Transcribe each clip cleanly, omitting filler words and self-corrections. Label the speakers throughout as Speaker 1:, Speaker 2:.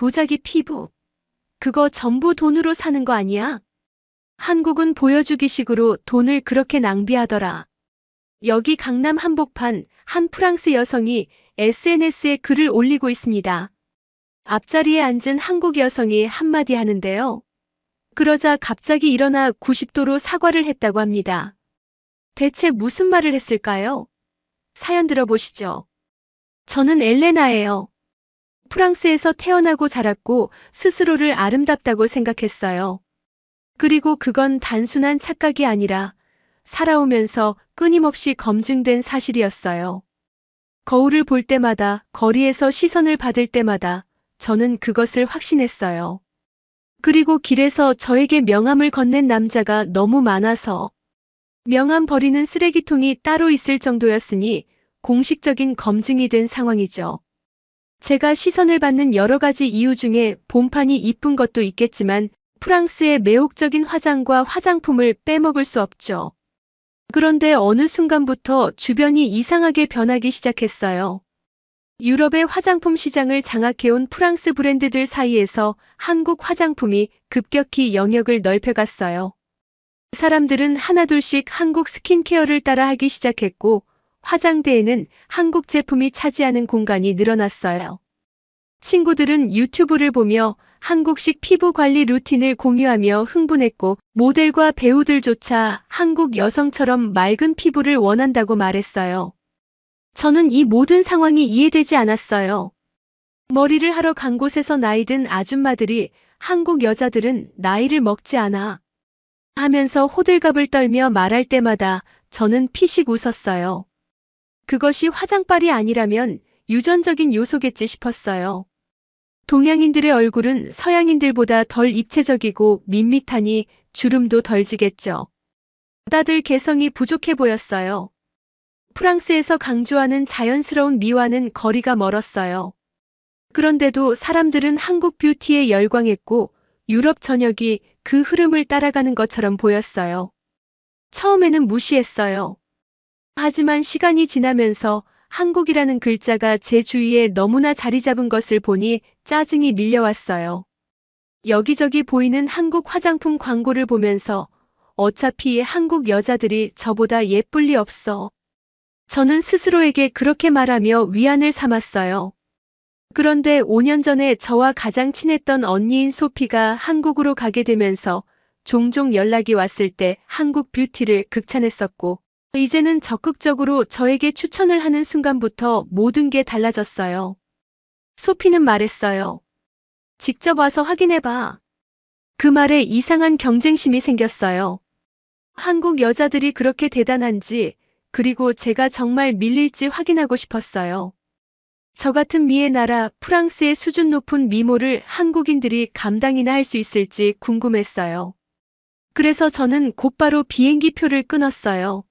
Speaker 1: 도자기 피부. 그거 전부 돈으로 사는 거 아니야? 한국은 보여주기식으로 돈을 그렇게 낭비하더라. 여기 강남 한복판 한 프랑스 여성이 SNS에 글을 올리고 있습니다. 앞자리에 앉은 한국 여성이 한마디 하는데요. 그러자 갑자기 일어나 90도로 사과를 했다고 합니다. 대체 무슨 말을 했을까요? 사연 들어보시죠. 저는 엘레나예요. 프랑스에서 태어나고 자랐고 스스로를 아름답다고 생각했어요. 그리고 그건 단순한 착각이 아니라 살아오면서 끊임없이 검증된 사실이었어요. 거울을 볼 때마다, 거리에서 시선을 받을 때마다 저는 그것을 확신했어요. 그리고 길에서 저에게 명함을 건넨 남자가 너무 많아서 명함 버리는 쓰레기통이 따로 있을 정도였으니 공식적인 검증이 된 상황이죠. 제가 시선을 받는 여러 가지 이유 중에 본판이 이쁜 것도 있겠지만 프랑스의 매혹적인 화장과 화장품을 빼먹을 수 없죠. 그런데 어느 순간부터 주변이 이상하게 변하기 시작했어요. 유럽의 화장품 시장을 장악해온 프랑스 브랜드들 사이에서 한국 화장품이 급격히 영역을 넓혀갔어요. 사람들은 하나둘씩 한국 스킨케어를 따라하기 시작했고 화장대에는 한국 제품이 차지하는 공간이 늘어났어요. 친구들은 유튜브를 보며 한국식 피부 관리 루틴을 공유하며 흥분했고 모델과 배우들조차 한국 여성처럼 맑은 피부를 원한다고 말했어요. 저는 이 모든 상황이 이해되지 않았어요. 머리를 하러 간 곳에서 나이든 아줌마들이 한국 여자들은 나이를 먹지 않아 하면서 호들갑을 떨며 말할 때마다 저는 피식 웃었어요. 그것이 화장빨이 아니라면 유전적인 요소겠지 싶었어요. 동양인들의 얼굴은 서양인들보다 덜 입체적이고 밋밋하니 주름도 덜 지겠죠. 다들 개성이 부족해 보였어요. 프랑스에서 강조하는 자연스러운 미와는 거리가 멀었어요. 그런데도 사람들은 한국 뷰티에 열광했고 유럽 전역이 그 흐름을 따라가는 것처럼 보였어요. 처음에는 무시했어요. 하지만 시간이 지나면서 한국이라는 글자가 제 주위에 너무나 자리 잡은 것을 보니 짜증이 밀려왔어요. 여기저기 보이는 한국 화장품 광고를 보면서 어차피 한국 여자들이 저보다 예쁠 리 없어. 저는 스스로에게 그렇게 말하며 위안을 삼았어요. 그런데 5년 전에 저와 가장 친했던 언니인 소피가 한국으로 가게 되면서 종종 연락이 왔을 때 한국 뷰티를 극찬했었고 이제는 적극적으로 저에게 추천을 하는 순간부터 모든 게 달라졌어요. 소피는 말했어요. 직접 와서 확인해봐. 그 말에 이상한 경쟁심이 생겼어요. 한국 여자들이 그렇게 대단한지 그리고 제가 정말 밀릴지 확인하고 싶었어요. 저 같은 미의 나라 프랑스의 수준 높은 미모를 한국인들이 감당이나 할 수 있을지 궁금했어요. 그래서 저는 곧바로 비행기 표를 끊었어요.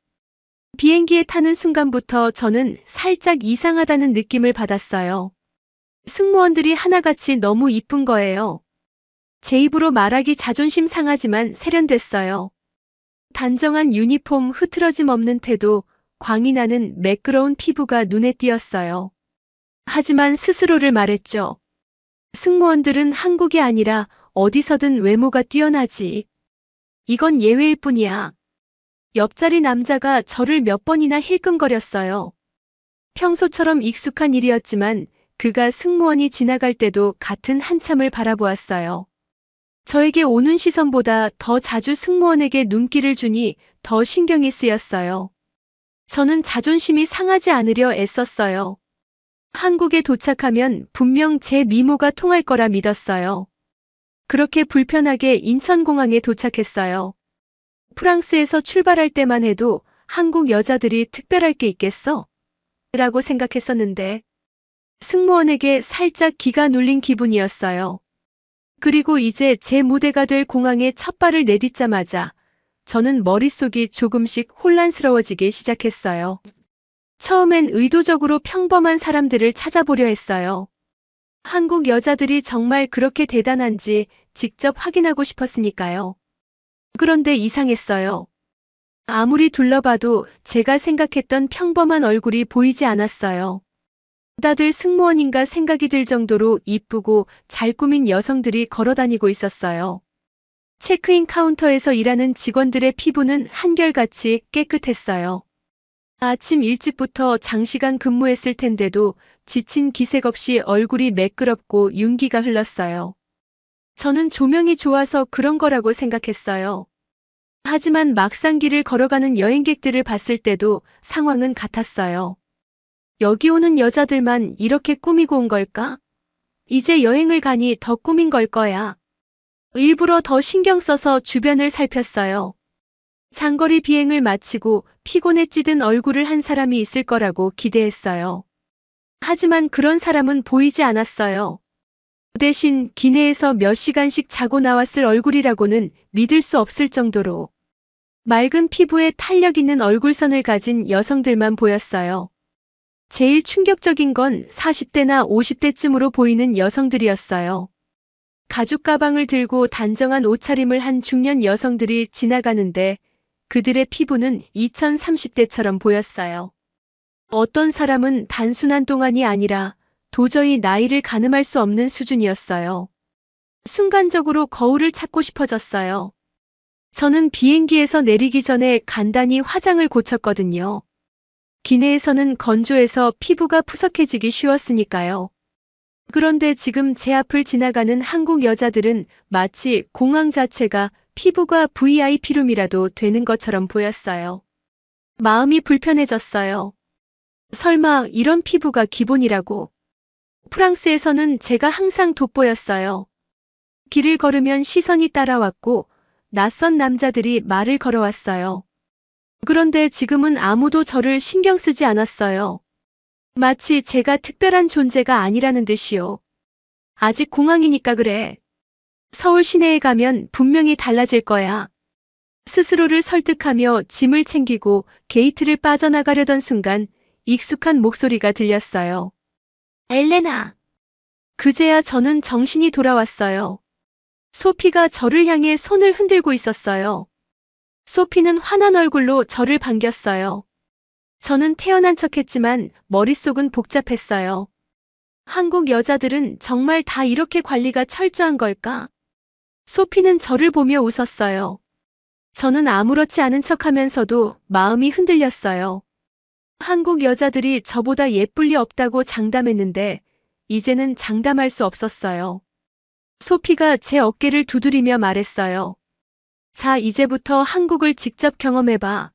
Speaker 1: 비행기에 타는 순간부터 저는 살짝 이상하다는 느낌을 받았어요. 승무원들이 하나같이 너무 이쁜 거예요. 제 입으로 말하기 자존심 상하지만 세련됐어요. 단정한 유니폼, 흐트러짐 없는 태도, 광이 나는 매끄러운 피부가 눈에 띄었어요. 하지만 스스로를 말했죠. 승무원들은 한국이 아니라 어디서든 외모가 뛰어나지. 이건 예외일 뿐이야. 옆자리 남자가 저를 몇 번이나 힐끔거렸어요. 평소처럼 익숙한 일이었지만 그가 승무원이 지나갈 때도 같은 한참을 바라보았어요. 저에게 오는 시선보다 더 자주 승무원에게 눈길을 주니 더 신경이 쓰였어요. 저는 자존심이 상하지 않으려 애썼어요. 한국에 도착하면 분명 제 미모가 통할 거라 믿었어요. 그렇게 불편하게 인천공항에 도착했어요. 프랑스에서 출발할 때만 해도 한국 여자들이 특별할 게 있겠어? 라고 생각했었는데 승무원에게 살짝 기가 눌린 기분이었어요. 그리고 이제 제 무대가 될 공항에 첫 발을 내딛자마자 저는 머릿속이 조금씩 혼란스러워지기 시작했어요. 처음엔 의도적으로 평범한 사람들을 찾아보려 했어요. 한국 여자들이 정말 그렇게 대단한지 직접 확인하고 싶었으니까요. 그런데 이상했어요. 아무리 둘러봐도 제가 생각했던 평범한 얼굴이 보이지 않았어요. 다들 승무원인가 생각이 들 정도로 이쁘고 잘 꾸민 여성들이 걸어다니고 있었어요. 체크인 카운터에서 일하는 직원들의 피부는 한결같이 깨끗했어요. 아침 일찍부터 장시간 근무했을 텐데도 지친 기색 없이 얼굴이 매끄럽고 윤기가 흘렀어요. 저는 조명이 좋아서 그런 거라고 생각했어요. 하지만 막상 길을 걸어가는 여행객들을 봤을 때도 상황은 같았어요. 여기 오는 여자들만 이렇게 꾸미고 온 걸까? 이제 여행을 가니 더 꾸민 걸 거야. 일부러 더 신경 써서 주변을 살폈어요. 장거리 비행을 마치고 피곤에 찌든 얼굴을 한 사람이 있을 거라고 기대했어요. 하지만 그런 사람은 보이지 않았어요. 대신 기내에서 몇 시간씩 자고 나왔을 얼굴이라고는 믿을 수 없을 정도로 맑은 피부에 탄력 있는 얼굴선을 가진 여성들만 보였어요. 제일 충격적인 건 40대나 50대쯤으로 보이는 여성들이었어요. 가죽 가방을 들고 단정한 옷차림을 한 중년 여성들이 지나가는데 그들의 피부는 2030대처럼 보였어요. 어떤 사람은 단순한 동안이 아니라 도저히 나이를 가늠할 수 없는 수준이었어요. 순간적으로 거울을 찾고 싶어졌어요. 저는 비행기에서 내리기 전에 간단히 화장을 고쳤거든요. 기내에서는 건조해서 피부가 푸석해지기 쉬웠으니까요. 그런데 지금 제 앞을 지나가는 한국 여자들은 마치 공항 자체가 피부가 VIP룸이라도 되는 것처럼 보였어요. 마음이 불편해졌어요. 설마 이런 피부가 기본이라고. 프랑스에서는 제가 항상 돋보였어요. 길을 걸으면 시선이 따라왔고 낯선 남자들이 말을 걸어왔어요. 그런데 지금은 아무도 저를 신경 쓰지 않았어요. 마치 제가 특별한 존재가 아니라는 듯이요. 아직 공항이니까 그래. 서울 시내에 가면 분명히 달라질 거야. 스스로를 설득하며 짐을 챙기고 게이트를 빠져나가려던 순간 익숙한 목소리가 들렸어요. 엘레나. 그제야 저는 정신이 돌아왔어요. 소피가 저를 향해 손을 흔들고 있었어요. 소피는 환한 얼굴로 저를 반겼어요. 저는 태어난 척했지만 머릿속은 복잡했어요. 한국 여자들은 정말 다 이렇게 관리가 철저한 걸까? 소피는 저를 보며 웃었어요. 저는 아무렇지 않은 척하면서도 마음이 흔들렸어요. 한국 여자들이 저보다 예쁠 리 없다고 장담했는데 이제는 장담할 수 없었어요. 소피가 제 어깨를 두드리며 말했어요. 자, 이제부터 한국을 직접 경험해봐.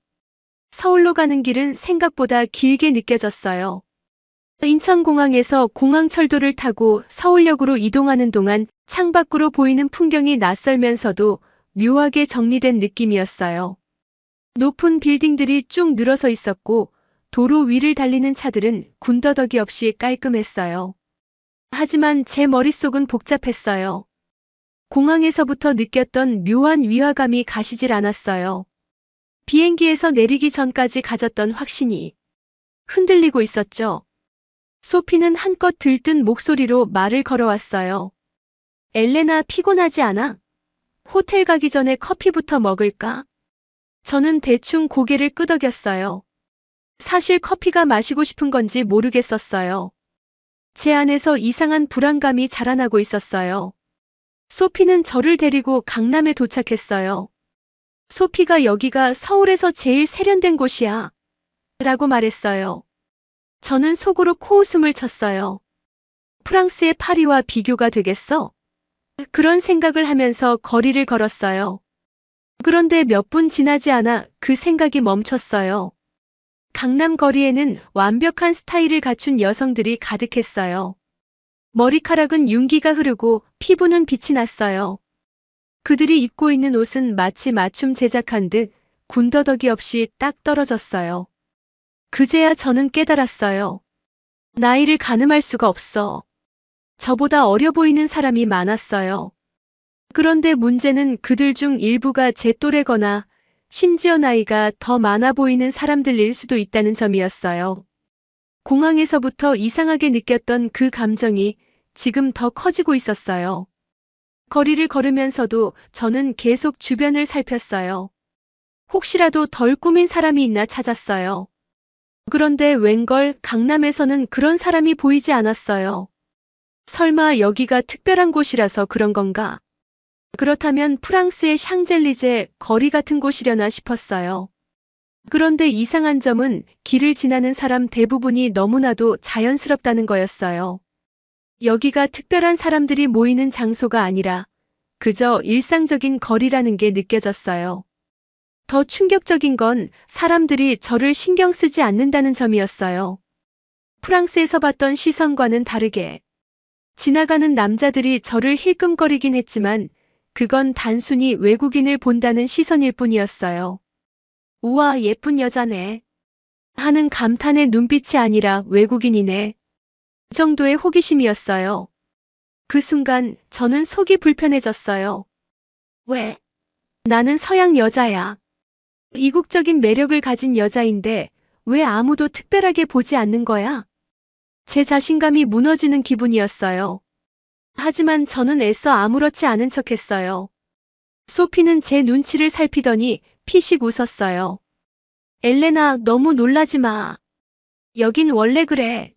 Speaker 1: 서울로 가는 길은 생각보다 길게 느껴졌어요. 인천공항에서 공항철도를 타고 서울역으로 이동하는 동안 창밖으로 보이는 풍경이 낯설면서도 묘하게 정리된 느낌이었어요. 높은 빌딩들이 쭉 늘어서 있었고 도로 위를 달리는 차들은 군더더기 없이 깔끔했어요. 하지만 제 머릿속은 복잡했어요. 공항에서부터 느꼈던 묘한 위화감이 가시질 않았어요. 비행기에서 내리기 전까지 가졌던 확신이 흔들리고 있었죠. 소피는 한껏 들뜬 목소리로 말을 걸어왔어요. 엘레나, 피곤하지 않아? 호텔 가기 전에 커피부터 먹을까? 저는 대충 고개를 끄덕였어요. 사실 커피가 마시고 싶은 건지 모르겠었어요. 제 안에서 이상한 불안감이 자라나고 있었어요. 소피는 저를 데리고 강남에 도착했어요. 소피가 여기가 서울에서 제일 세련된 곳이야. 라고 말했어요. 저는 속으로 코웃음을 쳤어요. 프랑스의 파리와 비교가 되겠어? 그런 생각을 하면서 거리를 걸었어요. 그런데 몇 분 지나지 않아 그 생각이 멈췄어요. 강남 거리에는 완벽한 스타일을 갖춘 여성들이 가득했어요. 머리카락은 윤기가 흐르고 피부는 빛이 났어요. 그들이 입고 있는 옷은 마치 맞춤 제작한 듯 군더더기 없이 딱 떨어졌어요. 그제야 저는 깨달았어요. 나이를 가늠할 수가 없어. 저보다 어려 보이는 사람이 많았어요. 그런데 문제는 그들 중 일부가 제 또래거나 심지어 나이가 더 많아 보이는 사람들일 수도 있다는 점이었어요. 공항에서부터 이상하게 느꼈던 그 감정이 지금 더 커지고 있었어요. 거리를 걸으면서도 저는 계속 주변을 살폈어요. 혹시라도 덜 꾸민 사람이 있나 찾았어요. 그런데 웬걸 강남에서는 그런 사람이 보이지 않았어요. 설마 여기가 특별한 곳이라서 그런 건가? 그렇다면 프랑스의 샹젤리제 거리 같은 곳이려나 싶었어요. 그런데 이상한 점은 길을 지나는 사람 대부분이 너무나도 자연스럽다는 거였어요. 여기가 특별한 사람들이 모이는 장소가 아니라 그저 일상적인 거리라는 게 느껴졌어요. 더 충격적인 건 사람들이 저를 신경 쓰지 않는다는 점이었어요. 프랑스에서 봤던 시선과는 다르게 지나가는 남자들이 저를 힐끔거리긴 했지만 그건 단순히 외국인을 본다는 시선일 뿐이었어요. 우와, 예쁜 여자네 하는 감탄의 눈빛이 아니라 외국인이네 정도의 호기심이었어요. 그 순간 저는 속이 불편해졌어요. 왜? 나는 서양 여자야. 이국적인 매력을 가진 여자인데 왜 아무도 특별하게 보지 않는 거야? 제 자신감이 무너지는 기분이었어요. 하지만 저는 애써 아무렇지 않은 척했어요. 소피는 제 눈치를 살피더니 피식 웃었어요. 엘레나, 너무 놀라지 마. 여긴 원래 그래.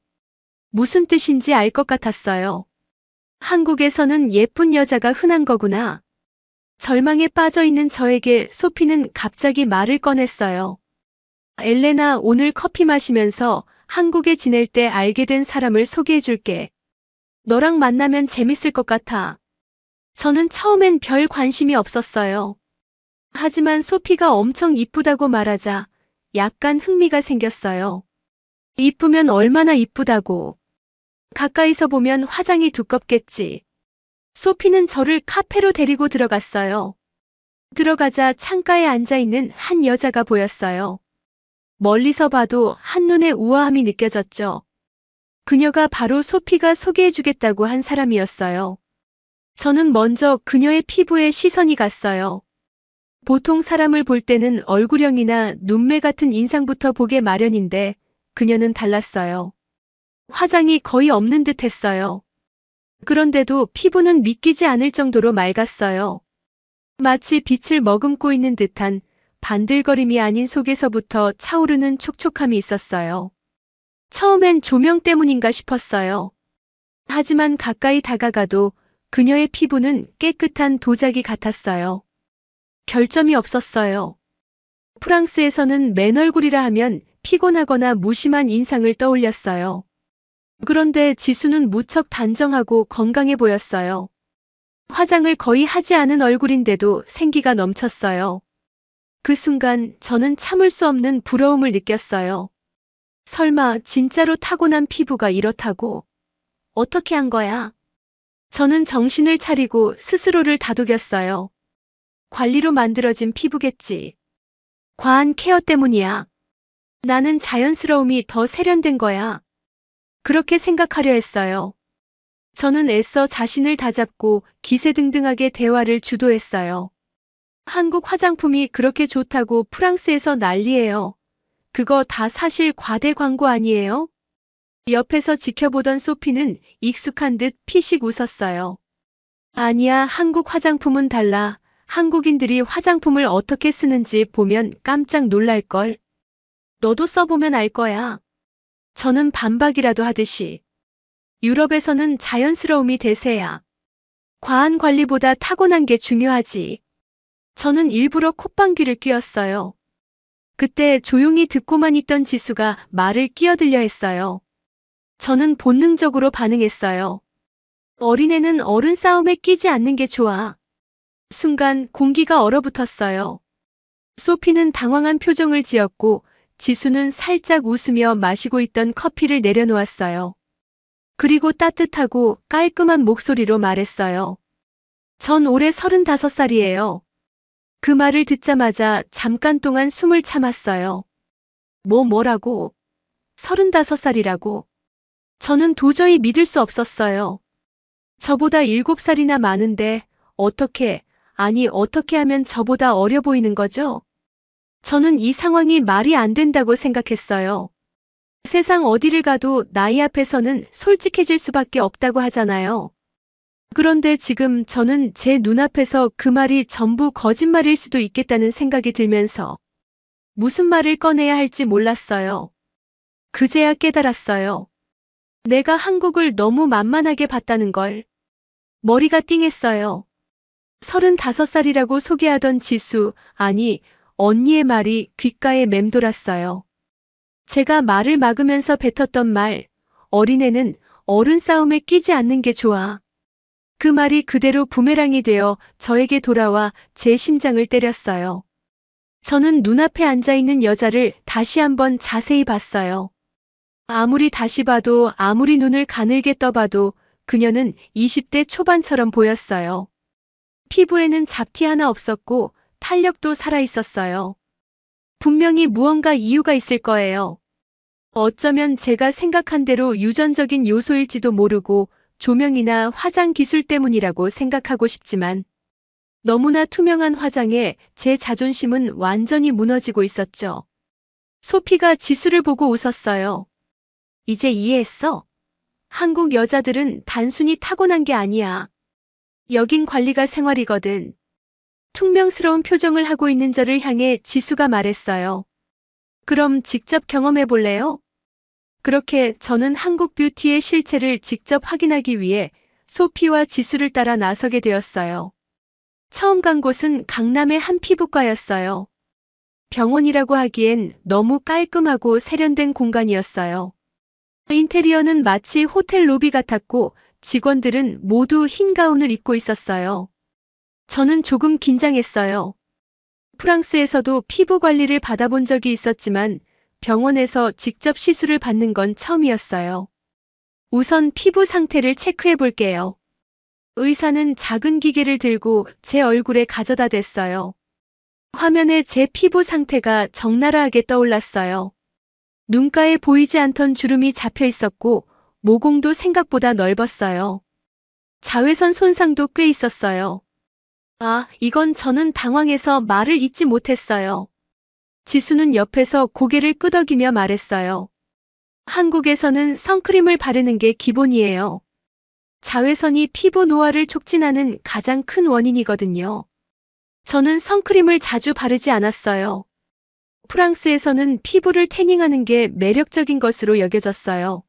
Speaker 1: 무슨 뜻인지 알 것 같았어요. 한국에서는 예쁜 여자가 흔한 거구나. 절망에 빠져 있는 저에게 소피는 갑자기 말을 꺼냈어요. 엘레나, 오늘 커피 마시면서 한국에 지낼 때 알게 된 사람을 소개해 줄게. 너랑 만나면 재밌을 것 같아. 저는 처음엔 별 관심이 없었어요. 하지만 소피가 엄청 이쁘다고 말하자 약간 흥미가 생겼어요. 이쁘면 얼마나 이쁘다고. 가까이서 보면 화장이 두껍겠지. 소피는 저를 카페로 데리고 들어갔어요. 들어가자 창가에 앉아있는 한 여자가 보였어요. 멀리서 봐도 한눈에 우아함이 느껴졌죠. 그녀가 바로 소피가 소개해주겠다고 한 사람이었어요. 저는 먼저 그녀의 피부에 시선이 갔어요. 보통 사람을 볼 때는 얼굴형이나 눈매 같은 인상부터 보게 마련인데 그녀는 달랐어요. 화장이 거의 없는 듯 했어요. 그런데도 피부는 믿기지 않을 정도로 맑았어요. 마치 빛을 머금고 있는 듯한 반들거림이 아닌 속에서부터 차오르는 촉촉함이 있었어요. 처음엔 조명 때문인가 싶었어요. 하지만 가까이 다가가도 그녀의 피부는 깨끗한 도자기 같았어요. 결점이 없었어요. 프랑스에서는 맨얼굴이라 하면 피곤하거나 무심한 인상을 떠올렸어요. 그런데 지수는 무척 단정하고 건강해 보였어요. 화장을 거의 하지 않은 얼굴인데도 생기가 넘쳤어요. 그 순간 저는 참을 수 없는 부러움을 느꼈어요. 설마 진짜로 타고난 피부가 이렇다고? 어떻게 한 거야? 저는 정신을 차리고 스스로를 다독였어요. 관리로 만들어진 피부겠지. 과한 케어 때문이야. 나는 자연스러움이 더 세련된 거야. 그렇게 생각하려 했어요. 저는 애써 자신을 다잡고 기세등등하게 대화를 주도했어요. 한국 화장품이 그렇게 좋다고 프랑스에서 난리예요. 그거 다 사실 과대 광고 아니에요? 옆에서 지켜보던 소피는 익숙한 듯 피식 웃었어요. 아니야, 한국 화장품은 달라. 한국인들이 화장품을 어떻게 쓰는지 보면 깜짝 놀랄걸. 너도 써보면 알 거야. 저는 반박이라도 하듯이. 유럽에서는 자연스러움이 대세야. 과한 관리보다 타고난 게 중요하지. 저는 일부러 콧방귀를 뀌었어요. 그때 조용히 듣고만 있던 지수가 말을 끼어들려 했어요. 저는 본능적으로 반응했어요. 어린애는 어른 싸움에 끼지 않는 게 좋아. 순간 공기가 얼어붙었어요. 소피는 당황한 표정을 지었고 지수는 살짝 웃으며 마시고 있던 커피를 내려놓았어요. 그리고 따뜻하고 깔끔한 목소리로 말했어요. 전 올해 35살이에요. 그 말을 듣자마자 잠깐 동안 숨을 참았어요. 뭐라고? 35살이라고? 저는 도저히 믿을 수 없었어요. 저보다 7살이나 많은데 어떻게 하면 저보다 어려 보이는 거죠? 저는 이 상황이 말이 안 된다고 생각했어요. 세상 어디를 가도 나이 앞에서는 솔직해질 수밖에 없다고 하잖아요. 그런데 지금 저는 제 눈앞에서 그 말이 전부 거짓말일 수도 있겠다는 생각이 들면서 무슨 말을 꺼내야 할지 몰랐어요. 그제야 깨달았어요. 내가 한국을 너무 만만하게 봤다는 걸. 머리가 띵했어요. 35살이라고 소개하던 지수, 아니, 언니의 말이 귓가에 맴돌았어요. 제가 말을 막으면서 뱉었던 말, 어린애는 어른 싸움에 끼지 않는 게 좋아. 그 말이 그대로 부메랑이 되어 저에게 돌아와 제 심장을 때렸어요. 저는 눈앞에 앉아있는 여자를 다시 한번 자세히 봤어요. 아무리 다시 봐도 아무리 눈을 가늘게 떠봐도 그녀는 20대 초반처럼 보였어요. 피부에는 잡티 하나 없었고 탄력도 살아있었어요. 분명히 무언가 이유가 있을 거예요. 어쩌면 제가 생각한 대로 유전적인 요소일지도 모르고 조명이나 화장 기술 때문이라고 생각하고 싶지만 너무나 투명한 화장에 제 자존심은 완전히 무너지고 있었죠. 소피가 지수를 보고 웃었어요. 이제 이해했어? 한국 여자들은 단순히 타고난 게 아니야. 여긴 관리가 생활이거든. 퉁명스러운 표정을 하고 있는 저를 향해 지수가 말했어요. 그럼 직접 경험해 볼래요? 그렇게 저는 한국 뷰티의 실체를 직접 확인하기 위해 소피와 지수를 따라 나서게 되었어요. 처음 간 곳은 강남의 한 피부과였어요. 병원이라고 하기엔 너무 깔끔하고 세련된 공간이었어요. 인테리어는 마치 호텔 로비 같았고 직원들은 모두 흰 가운을 입고 있었어요. 저는 조금 긴장했어요. 프랑스에서도 피부 관리를 받아본 적이 있었지만 병원에서 직접 시술을 받는 건 처음이었어요. 우선 피부 상태를 체크해 볼게요. 의사는 작은 기계를 들고 제 얼굴에 가져다 댔어요. 화면에 제 피부 상태가 적나라하게 떠올랐어요. 눈가에 보이지 않던 주름이 잡혀 있었고 모공도 생각보다 넓었어요. 자외선 손상도 꽤 있었어요. 이건 저는 당황해서 말을 잇지 못했어요. 지수는 옆에서 고개를 끄덕이며 말했어요. 한국에서는 선크림을 바르는 게 기본이에요. 자외선이 피부 노화를 촉진하는 가장 큰 원인이거든요. 저는 선크림을 자주 바르지 않았어요. 프랑스에서는 피부를 태닝하는 게 매력적인 것으로 여겨졌어요.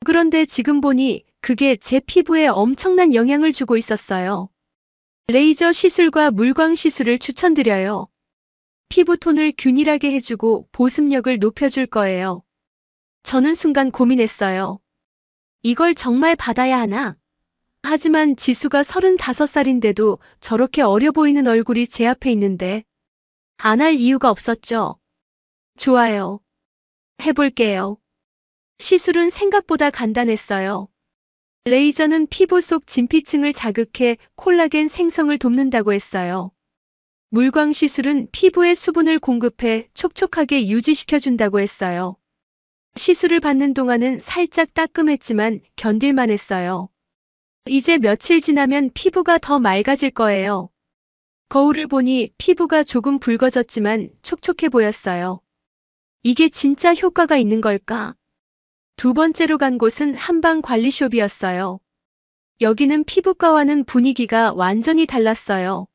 Speaker 1: 그런데 지금 보니 그게 제 피부에 엄청난 영향을 주고 있었어요. 레이저 시술과 물광 시술을 추천드려요. 피부톤을 균일하게 해주고 보습력을 높여줄 거예요. 저는 순간 고민했어요. 이걸 정말 받아야 하나? 하지만 지수가 35살인데도 저렇게 어려 보이는 얼굴이 제 앞에 있는데 안 할 이유가 없었죠. 좋아요. 해볼게요. 시술은 생각보다 간단했어요. 레이저는 피부 속 진피층을 자극해 콜라겐 생성을 돕는다고 했어요. 물광 시술은 피부에 수분을 공급해 촉촉하게 유지시켜준다고 했어요. 시술을 받는 동안은 살짝 따끔했지만 견딜만 했어요. 이제 며칠 지나면 피부가 더 맑아질 거예요. 거울을 보니 피부가 조금 붉어졌지만 촉촉해 보였어요. 이게 진짜 효과가 있는 걸까? 두 번째로 간 곳은 한방 관리숍이었어요. 여기는 피부과와는 분위기가 완전히 달랐어요.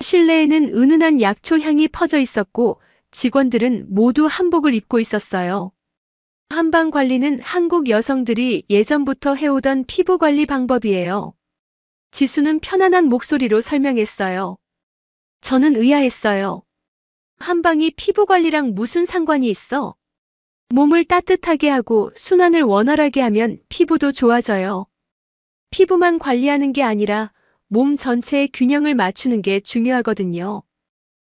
Speaker 1: 실내에는 은은한 약초 향이 퍼져 있었고 직원들은 모두 한복을 입고 있었어요. 한방 관리는 한국 여성들이 예전부터 해오던 피부 관리 방법이에요. 지수는 편안한 목소리로 설명했어요. 저는 의아했어요. 한방이 피부 관리랑 무슨 상관이 있어? 몸을 따뜻하게 하고 순환을 원활하게 하면 피부도 좋아져요. 피부만 관리하는 게 아니라 몸 전체의 균형을 맞추는 게 중요하거든요.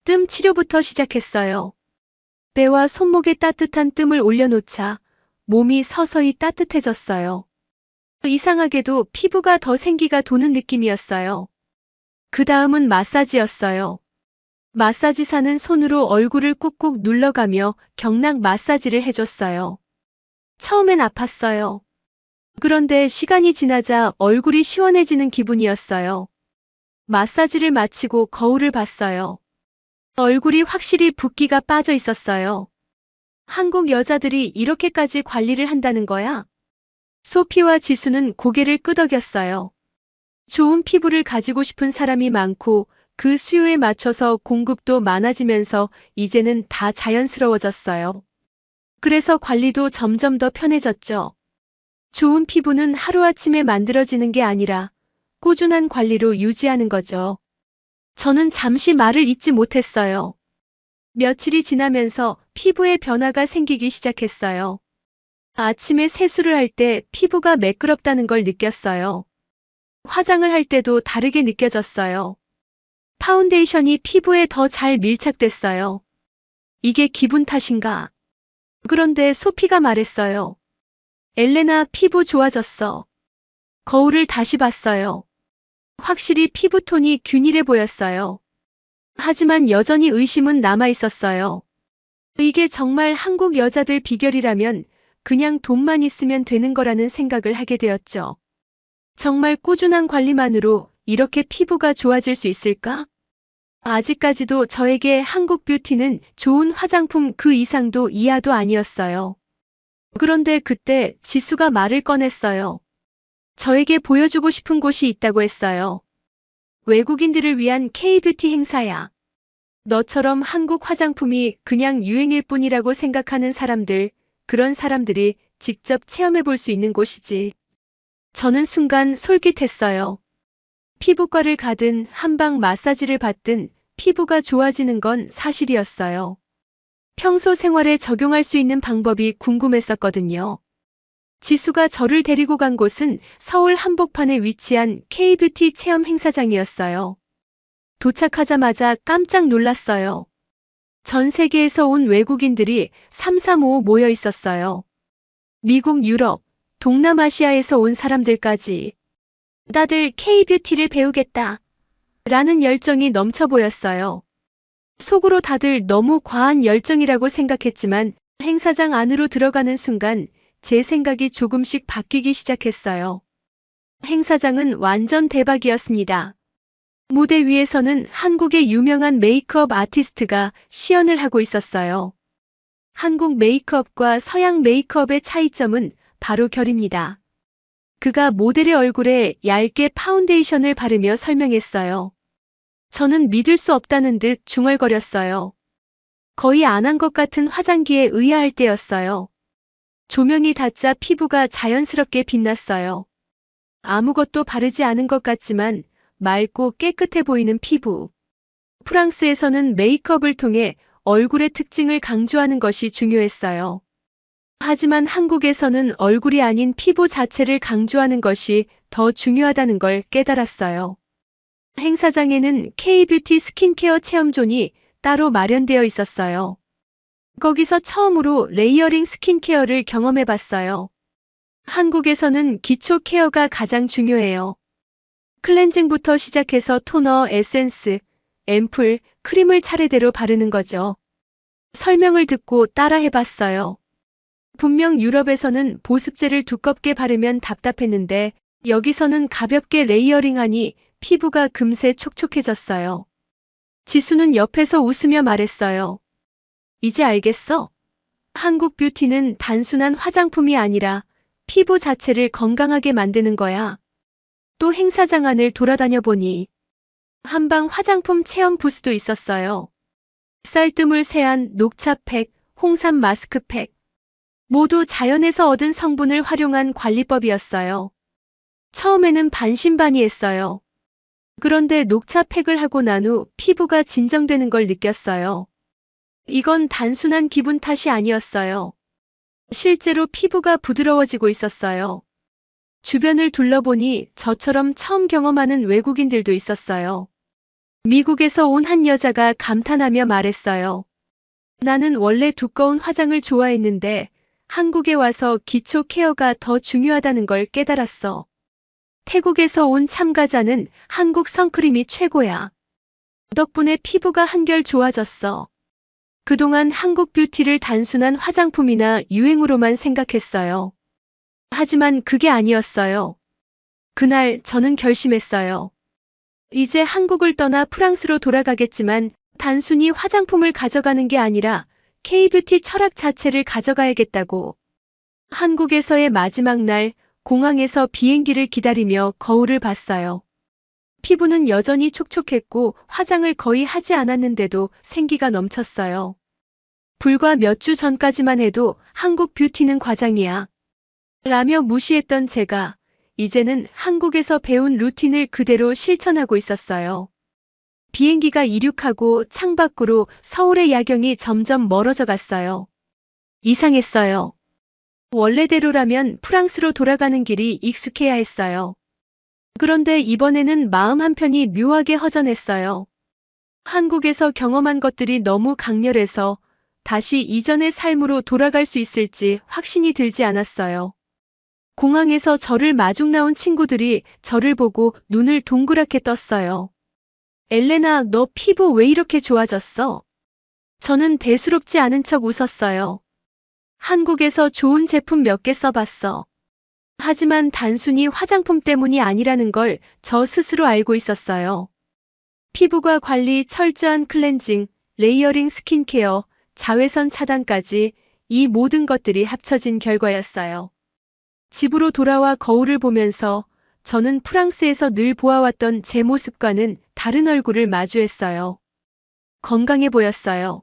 Speaker 1: 뜸 치료부터 시작했어요. 배와 손목에 따뜻한 뜸을 올려놓자 몸이 서서히 따뜻해졌어요. 이상하게도 피부가 더 생기가 도는 느낌이었어요. 그 다음은 마사지였어요. 마사지사는 손으로 얼굴을 꾹꾹 눌러가며 경락 마사지를 해줬어요. 처음엔 아팠어요. 그런데 시간이 지나자 얼굴이 시원해지는 기분이었어요. 마사지를 마치고 거울을 봤어요. 얼굴이 확실히 붓기가 빠져 있었어요. 한국 여자들이 이렇게까지 관리를 한다는 거야? 소피와 지수는 고개를 끄덕였어요. 좋은 피부를 가지고 싶은 사람이 많고 그 수요에 맞춰서 공급도 많아지면서 이제는 다 자연스러워졌어요. 그래서 관리도 점점 더 편해졌죠. 좋은 피부는 하루아침에 만들어지는 게 아니라 꾸준한 관리로 유지하는 거죠. 저는 잠시 말을 잇지 못했어요. 며칠이 지나면서 피부에 변화가 생기기 시작했어요. 아침에 세수를 할 때 피부가 매끄럽다는 걸 느꼈어요. 화장을 할 때도 다르게 느껴졌어요. 파운데이션이 피부에 더 잘 밀착됐어요. 이게 기분 탓인가? 그런데 소피가 말했어요. 엘레나, 피부 좋아졌어. 거울을 다시 봤어요. 확실히 피부톤이 균일해 보였어요. 하지만 여전히 의심은 남아 있었어요. 이게 정말 한국 여자들 비결이라면 그냥 돈만 있으면 되는 거라는 생각을 하게 되었죠. 정말 꾸준한 관리만으로 이렇게 피부가 좋아질 수 있을까? 아직까지도 저에게 한국 뷰티는 좋은 화장품 그 이상도 이하도 아니었어요. 그런데 그때 지수가 말을 꺼냈어요. 저에게 보여주고 싶은 곳이 있다고 했어요. 외국인들을 위한 K-뷰티 행사야. 너처럼 한국 화장품이 그냥 유행일 뿐이라고 생각하는 사람들, 그런 사람들이 직접 체험해 볼 수 있는 곳이지. 저는 순간 솔깃했어요. 피부과를 가든 한방 마사지를 받든 피부가 좋아지는 건 사실이었어요. 평소 생활에 적용할 수 있는 방법이 궁금했었거든요. 지수가 저를 데리고 간 곳은 서울 한복판에 위치한 K-뷰티 체험 행사장이었어요. 도착하자마자 깜짝 놀랐어요. 전 세계에서 온 외국인들이 335 모여 있었어요. 미국, 유럽, 동남아시아에서 온 사람들까지. 다들 K-뷰티를 배우겠다. 라는 열정이 넘쳐 보였어요. 속으로 다들 너무 과한 열정이라고 생각했지만 행사장 안으로 들어가는 순간 제 생각이 조금씩 바뀌기 시작했어요. 행사장은 완전 대박이었습니다. 무대 위에서는 한국의 유명한 메이크업 아티스트가 시연을 하고 있었어요. 한국 메이크업과 서양 메이크업의 차이점은 바로 결입니다. 그가 모델의 얼굴에 얇게 파운데이션을 바르며 설명했어요. 저는 믿을 수 없다는 듯 중얼거렸어요. 거의 안 한 것 같은 화장기에 의아할 때였어요. 조명이 닿자 피부가 자연스럽게 빛났어요. 아무것도 바르지 않은 것 같지만 맑고 깨끗해 보이는 피부. 프랑스에서는 메이크업을 통해 얼굴의 특징을 강조하는 것이 중요했어요. 하지만 한국에서는 얼굴이 아닌 피부 자체를 강조하는 것이 더 중요하다는 걸 깨달았어요. 행사장에는 K-뷰티 스킨케어 체험존이 따로 마련되어 있었어요. 거기서 처음으로 레이어링 스킨케어를 경험해봤어요. 한국에서는 기초 케어가 가장 중요해요. 클렌징부터 시작해서 토너, 에센스, 앰플, 크림을 차례대로 바르는 거죠. 설명을 듣고 따라해봤어요. 분명 유럽에서는 보습제를 두껍게 바르면 답답했는데 여기서는 가볍게 레이어링하니 피부가 금세 촉촉해졌어요. 지수는 옆에서 웃으며 말했어요. 이제 알겠어? 한국 뷰티는 단순한 화장품이 아니라 피부 자체를 건강하게 만드는 거야. 또 행사장 안을 돌아다녀 보니 한방 화장품 체험 부스도 있었어요. 쌀뜨물 세안, 녹차팩, 홍삼 마스크팩. 모두 자연에서 얻은 성분을 활용한 관리법이었어요. 처음에는 반신반의했어요. 그런데 녹차팩을 하고 난 후 피부가 진정되는 걸 느꼈어요. 이건 단순한 기분 탓이 아니었어요. 실제로 피부가 부드러워지고 있었어요. 주변을 둘러보니 저처럼 처음 경험하는 외국인들도 있었어요. 미국에서 온 한 여자가 감탄하며 말했어요. 나는 원래 두꺼운 화장을 좋아했는데 한국에 와서 기초 케어가 더 중요하다는 걸 깨달았어. 태국에서 온 참가자는 한국 선크림이 최고야. 덕분에 피부가 한결 좋아졌어. 그동안 한국 뷰티를 단순한 화장품이나 유행으로만 생각했어요. 하지만 그게 아니었어요. 그날 저는 결심했어요. 이제 한국을 떠나 프랑스로 돌아가겠지만 단순히 화장품을 가져가는 게 아니라 K-뷰티 철학 자체를 가져가야겠다고. 한국에서의 마지막 날 공항에서 비행기를 기다리며 거울을 봤어요. 피부는 여전히 촉촉했고 화장을 거의 하지 않았는데도 생기가 넘쳤어요. 불과 몇 주 전까지만 해도 한국 뷰티는 과장이야 라며 무시했던 제가 이제는 한국에서 배운 루틴을 그대로 실천하고 있었어요. 비행기가 이륙하고 창밖으로 서울의 야경이 점점 멀어져 갔어요. 이상했어요. 원래대로라면 프랑스로 돌아가는 길이 익숙해야 했어요. 그런데 이번에는 마음 한편이 묘하게 허전했어요. 한국에서 경험한 것들이 너무 강렬해서 다시 이전의 삶으로 돌아갈 수 있을지 확신이 들지 않았어요. 공항에서 저를 마중 나온 친구들이 저를 보고 눈을 동그랗게 떴어요. 엘레나, 너 피부 왜 이렇게 좋아졌어? 저는 대수롭지 않은 척 웃었어요. 한국에서 좋은 제품 몇 개 써봤어. 하지만 단순히 화장품 때문이 아니라는 걸 저 스스로 알고 있었어요. 피부과 관리, 철저한 클렌징, 레이어링 스킨케어, 자외선 차단까지 이 모든 것들이 합쳐진 결과였어요. 집으로 돌아와 거울을 보면서 저는 프랑스에서 늘 보아왔던 제 모습과는 다른 얼굴을 마주했어요. 건강해 보였어요.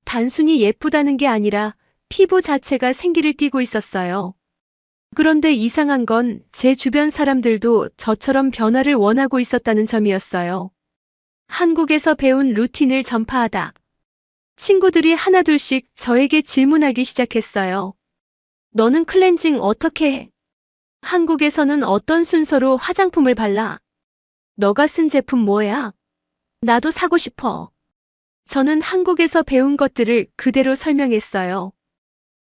Speaker 1: 단순히 예쁘다는 게 아니라 피부 자체가 생기를 띠고 있었어요. 그런데 이상한 건 제 주변 사람들도 저처럼 변화를 원하고 있었다는 점이었어요. 한국에서 배운 루틴을 전파하다. 친구들이 하나둘씩 저에게 질문하기 시작했어요. 너는 클렌징 어떻게 해? 한국에서는 어떤 순서로 화장품을 발라? 너가 쓴 제품 뭐야? 나도 사고 싶어. 저는 한국에서 배운 것들을 그대로 설명했어요.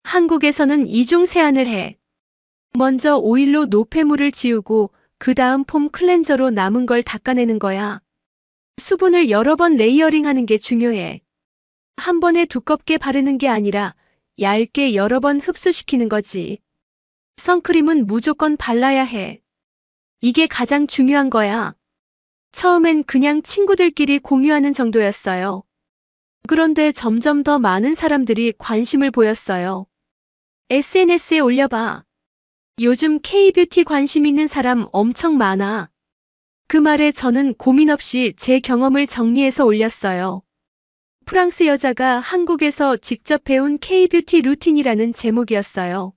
Speaker 1: 한국에서는 이중 세안을 해. 먼저 오일로 노폐물을 지우고 그 다음 폼 클렌저로 남은 걸 닦아내는 거야. 수분을 여러 번 레이어링하는 게 중요해. 한 번에 두껍게 바르는 게 아니라 얇게 여러 번 흡수시키는 거지. 선크림은 무조건 발라야 해. 이게 가장 중요한 거야. 처음엔 그냥 친구들끼리 공유하는 정도였어요. 그런데 점점 더 많은 사람들이 관심을 보였어요. SNS에 올려봐. 요즘 K-뷰티 관심 있는 사람 엄청 많아. 그 말에 저는 고민 없이 제 경험을 정리해서 올렸어요. 프랑스 여자가 한국에서 직접 배운 K-뷰티 루틴이라는 제목이었어요.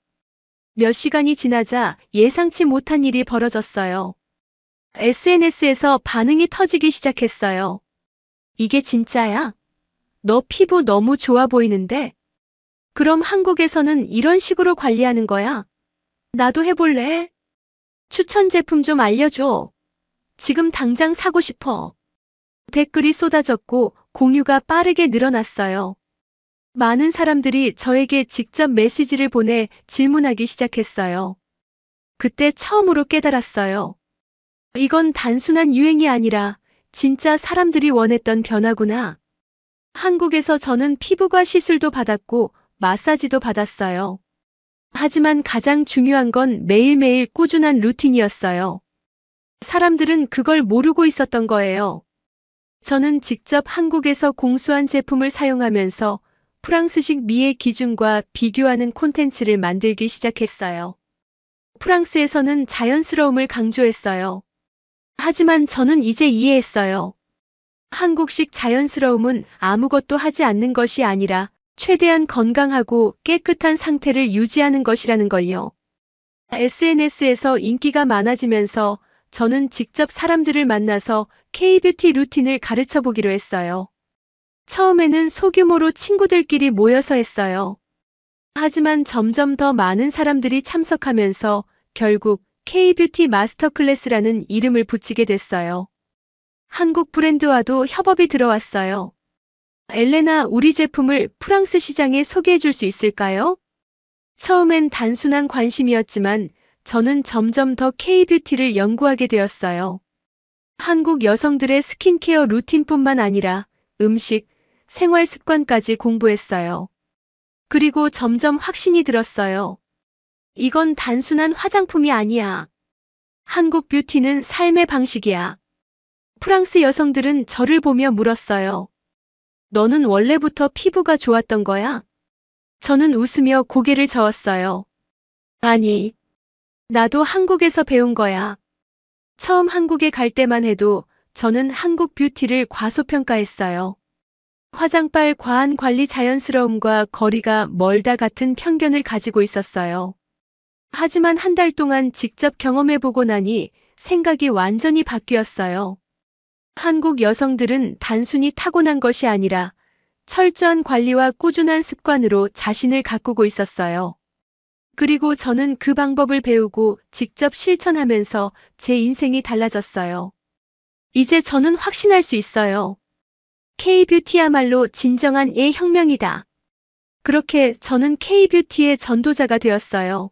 Speaker 1: 몇 시간이 지나자 예상치 못한 일이 벌어졌어요. SNS에서 반응이 터지기 시작했어요. 이게 진짜야? 너 피부 너무 좋아 보이는데? 그럼 한국에서는 이런 식으로 관리하는 거야? 나도 해볼래? 추천 제품 좀 알려줘. 지금 당장 사고 싶어. 댓글이 쏟아졌고 공유가 빠르게 늘어났어요. 많은 사람들이 저에게 직접 메시지를 보내 질문하기 시작했어요. 그때 처음으로 깨달았어요. 이건 단순한 유행이 아니라 진짜 사람들이 원했던 변화구나. 한국에서 저는 피부과 시술도 받았고 마사지도 받았어요. 하지만 가장 중요한 건 매일매일 꾸준한 루틴이었어요. 사람들은 그걸 모르고 있었던 거예요. 저는 직접 한국에서 공수한 제품을 사용하면서 프랑스식 미의 기준과 비교하는 콘텐츠를 만들기 시작했어요. 프랑스에서는 자연스러움을 강조했어요. 하지만 저는 이제 이해했어요. 한국식 자연스러움은 아무것도 하지 않는 것이 아니라 최대한 건강하고 깨끗한 상태를 유지하는 것이라는 걸요. SNS에서 인기가 많아지면서 저는 직접 사람들을 만나서 K-뷰티 루틴을 가르쳐 보기로 했어요. 처음에는 소규모로 친구들끼리 모여서 했어요. 하지만 점점 더 많은 사람들이 참석하면서 결국 K-뷰티 마스터 클래스라는 이름을 붙이게 됐어요. 한국 브랜드와도 협업이 들어왔어요. 엘레나, 우리 제품을 프랑스 시장에 소개해 줄 수 있을까요? 처음엔 단순한 관심이었지만 저는 점점 더 K-뷰티를 연구하게 되었어요. 한국 여성들의 스킨케어 루틴뿐만 아니라 음식, 생활 습관까지 공부했어요. 그리고 점점 확신이 들었어요. 이건 단순한 화장품이 아니야. 한국 뷰티는 삶의 방식이야. 프랑스 여성들은 저를 보며 물었어요. 너는 원래부터 피부가 좋았던 거야? 저는 웃으며 고개를 저었어요. 아니, 나도 한국에서 배운 거야. 처음 한국에 갈 때만 해도 저는 한국 뷰티를 과소평가했어요. 화장빨 과한 관리 자연스러움과 거리가 멀다 같은 편견을 가지고 있었어요. 하지만 한 달 동안 직접 경험해보고 나니 생각이 완전히 바뀌었어요. 한국 여성들은 단순히 타고난 것이 아니라 철저한 관리와 꾸준한 습관으로 자신을 가꾸고 있었어요. 그리고 저는 그 방법을 배우고 직접 실천하면서 제 인생이 달라졌어요. 이제 저는 확신할 수 있어요. K-뷰티야말로 진정한 예 혁명이다. 그렇게 저는 K-뷰티의 전도자가 되었어요.